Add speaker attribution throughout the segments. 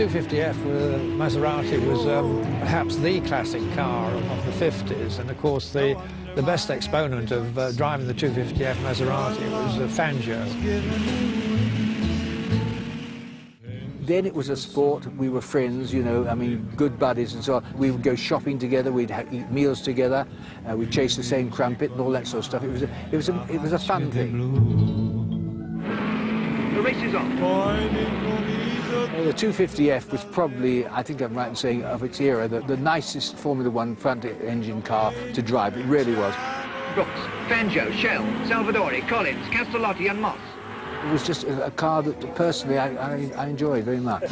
Speaker 1: 250F Maserati was perhaps the classic car of the 50s, and of course the best exponent of driving the 250F Maserati was Fangio.
Speaker 2: Then it was a sport. We were friends, you know, I mean, good buddies and so on. We would go shopping together, we'd eat meals together, we'd chase the same crumpet and all that sort of stuff. It was a fun thing.
Speaker 3: The race is on.
Speaker 2: The 250F was probably, I think I'm right in saying, of its era, the nicest Formula One front-engine car to drive. It really was.
Speaker 3: Brooks, Fangio, Shell, Salvadori, Collins, Castellotti and Moss.
Speaker 2: It was just a car that, personally, I enjoyed very much.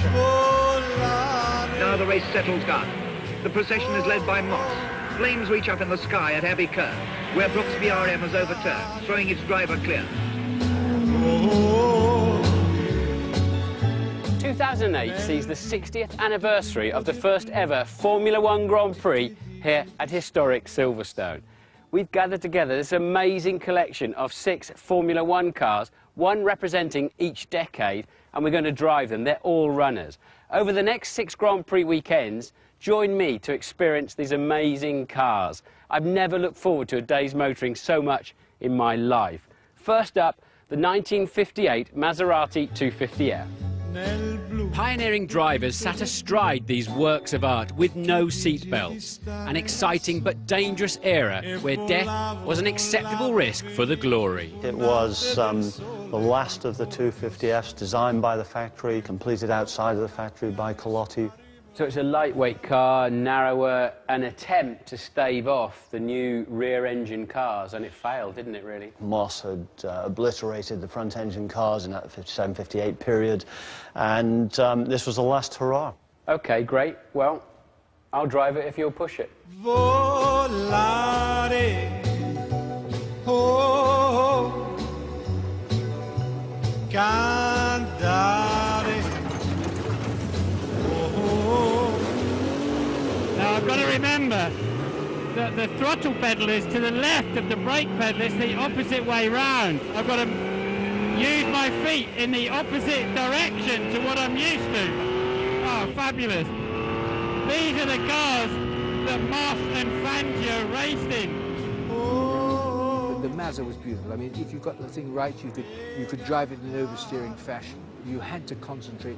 Speaker 3: Now the race settles down. The procession is led by Moss. Flames reach up in the sky at Abbey Curve, where Brooks BRM has overturned, throwing its driver clear.
Speaker 4: 2008 sees the 60th anniversary of the first ever Formula One Grand Prix here at historic Silverstone. We've gathered together this amazing collection of 6 Formula One cars, one representing each decade, and we're going to drive them. They're all runners. Over the next 6 Grand Prix weekends, join me to experience these amazing cars. I've never looked forward to a day's motoring so much in my life. First up, the 1958 Maserati 250F. Pioneering drivers sat astride these works of art with no seatbelts. An exciting but dangerous era where death was an acceptable risk for the glory.
Speaker 5: It was the last of the 250Fs, designed by the factory, completed outside of the factory by Colotti.
Speaker 4: So it's a lightweight car, narrower, an attempt to stave off the new rear-engine cars, and it failed, didn't it, really?
Speaker 5: Moss had obliterated the front-engine cars in that 57-58 period, and this was the last hurrah.
Speaker 4: OK, great. Well, I'll drive it if you'll push it.
Speaker 6: Volare, oh, cantare.
Speaker 7: Now I've got to remember that the throttle pedal is to the left of the brake pedal. It's the opposite way round. I've got to use my feet in the opposite direction to what I'm used to. Oh, fabulous. These are the cars that Moss and Fangio raced in.
Speaker 2: The Mazda was beautiful. I mean, if you got the thing right, you could drive it in an oversteering fashion. You had to concentrate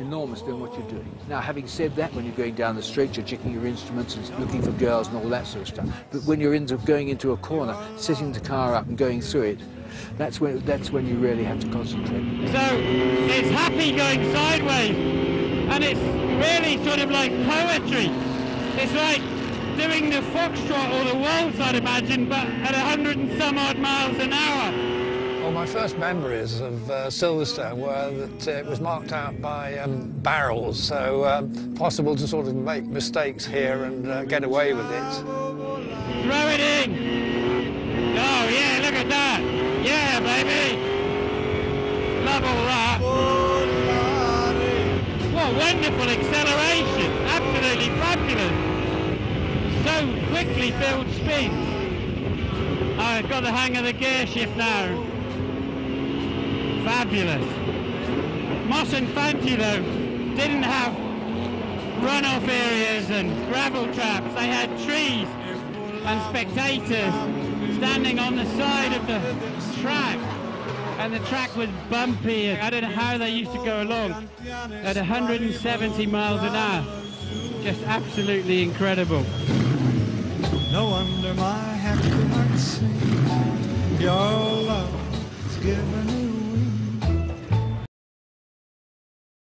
Speaker 2: enormously on what you're doing. Now, having said that, when you're going down the straight, you're checking your instruments and looking for girls and all that sort of stuff. But when you're going into a corner, setting the car up and going through it, that's when you really have to concentrate.
Speaker 7: So it's happy going sideways, and it's really sort of like poetry. It's like doing the foxtrot or the waltz, I'd imagine, but at 100 and some odd miles an hour.
Speaker 1: Well, my first memories of Silverstone were that it was marked out by barrels, so possible to sort of make mistakes here and get away with it.
Speaker 7: Throw it in! Oh, yeah, look at that! Yeah, baby! Love all that! What wonderful acceleration! Absolutely fabulous! So quickly filled spins. I've got the hang of the gear shift now. Fabulous. Moss and Fangio, though, didn't have runoff areas and gravel traps. They had trees and spectators standing on the side of the track. And the track was bumpy. I don't know how they used to go along at 170 miles an hour. Just absolutely incredible.
Speaker 6: No wonder my happy heart sings. Your love is given me.